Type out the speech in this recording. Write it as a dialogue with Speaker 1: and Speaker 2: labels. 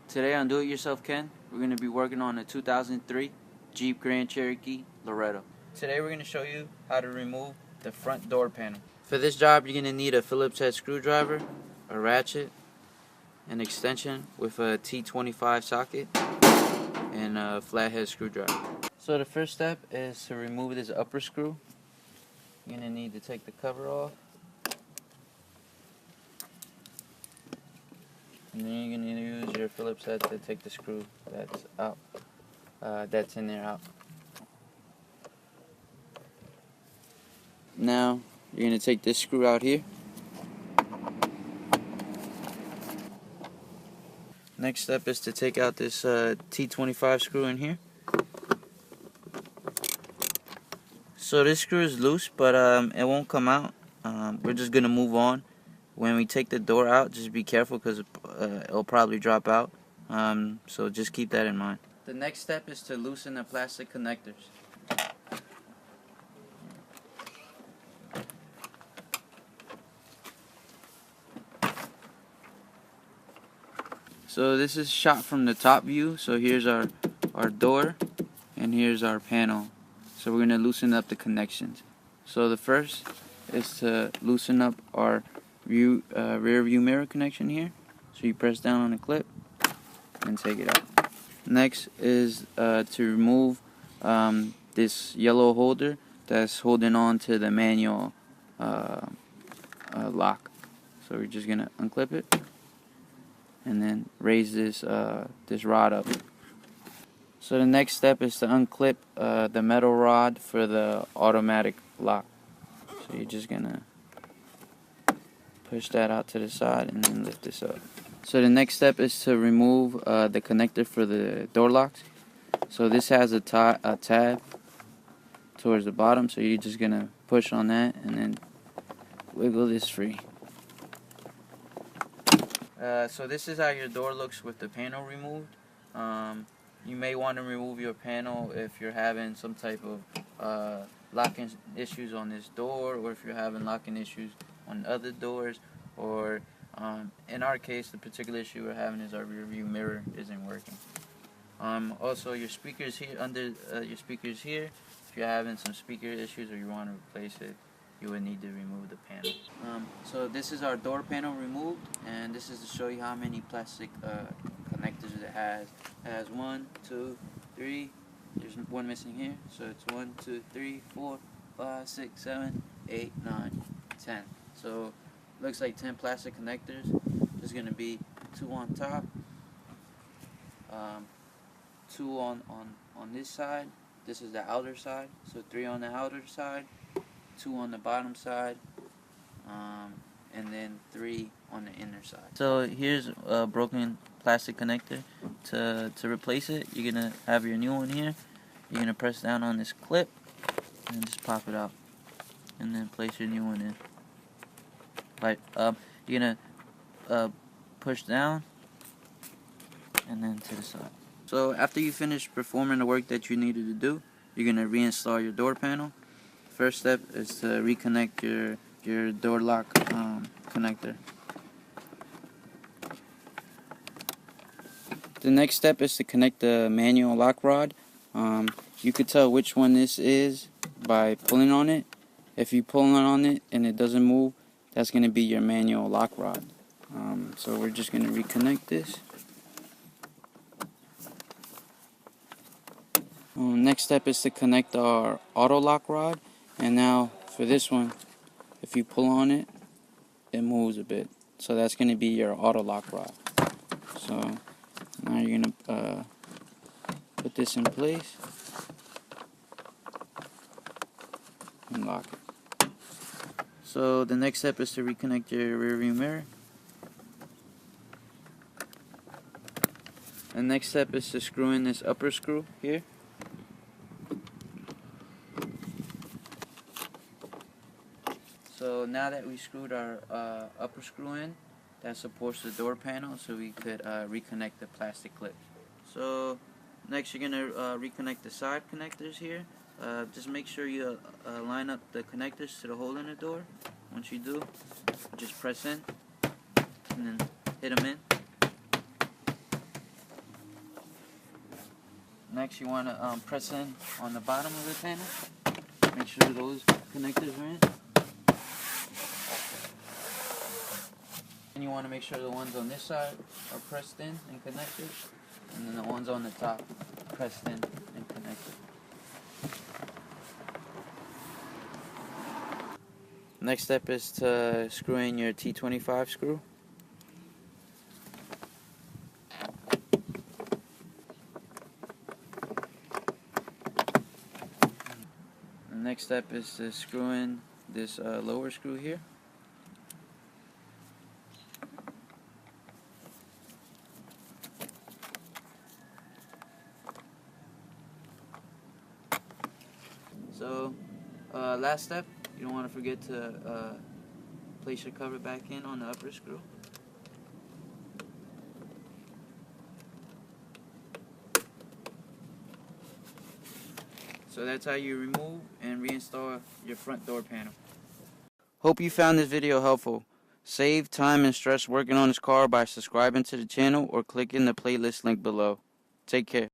Speaker 1: Today on Do It Yourself Ken, we're going to be working on a 2003 Jeep Grand Cherokee Laredo. Today we're going to show you how to remove the front door panel. For this job you're going to need a Phillips head screwdriver, a ratchet, an extension with a T25 socket, and a flathead screwdriver. So the first step is to remove this upper screw. You're going to need to take the cover off. And then you're going to use your Phillips head to take the screw that's out, that's in there out. Now you're going to take this screw out here. Next step is to take out this T25 screw in here. So this screw is loose, but it won't come out. We're just going to move on. When we take the door out, just be careful because it'll probably drop out. So just keep that in mind. The next step is to loosen the plastic connectors. So this is shot from the top view. So here's our door and here's our panel. So we're going to loosen up the connections. So the first is to loosen up our rear view mirror connection here. So you press down on the clip and take it out. Next is to remove this yellow holder that's holding on to the manual lock. So we're just gonna unclip it and then raise this rod up. So the next step is to unclip the metal rod for the automatic lock. So you're just gonna push that out to the side and then lift this up. So the next step is to remove the connector for the door locks. So this has a tab towards the bottom, so you're just gonna push on that and then wiggle this free. So this is how your door looks with the panel removed. You may want to remove your panel if you're having some type of locking issues on this door, or if you're having locking issues on other doors, or in our case, the particular issue we're having is our rear view mirror isn't working. Also, your speakers here, under your speakers here, if you're having some speaker issues or you want to replace it, you would need to remove the panel. So this is our door panel removed, and this is to show you how many plastic connectors it has. It has 1, 2, 3. There's one missing here, so it's 1, 2, 3, 4, 5, 6, 7, 8, 9, 10. So looks like 10 plastic connectors. There's going to be 2 on top, 2 on this side. This is the outer side, so 3 on the outer side, 2 on the bottom side, and then 3 on the inner side. So here's a broken plastic connector. To replace it, you're going to have your new one here. You're going to press down on this clip and just pop it out, and then place your new one in. Right, you're going to push down and then to the side. So after you finish performing the work that you needed to do, you're going to reinstall your door panel. First step is to reconnect your door lock connector. The next step is to connect the manual lock rod. You could tell which one this is by pulling on it. If you pull on it and it doesn't move, that's going to be your manual lock rod. So we're just going to reconnect this. Next step is to connect our auto lock rod. And now for this one, if you pull on it, it moves a bit. So that's going to be your auto lock rod. So now you're going to put this in place and lock it. So the next step is to reconnect your rear view mirror. The next step is to screw in this upper screw here. So now that we screwed our upper screw in, that supports the door panel, so we could reconnect the plastic clip. So next you're going to reconnect the side connectors here. Just make sure you line up the connectors to the hole in the door. Once you do, just press in and then hit them in. Next, you want to press in on the bottom of the panel. Make sure those connectors are in. And you want to make sure the ones on this side are pressed in and connected, and then the ones on the top pressed in and connected. Next step is to screw in your T25 screw. The next step is to screw in this lower screw here. So, last step, you don't want to forget to place your cover back in on the upper screw. So that's how you remove and reinstall your front door panel. Hope you found this video helpful. Save time and stress working on this car by subscribing to the channel or clicking the playlist link below. Take care.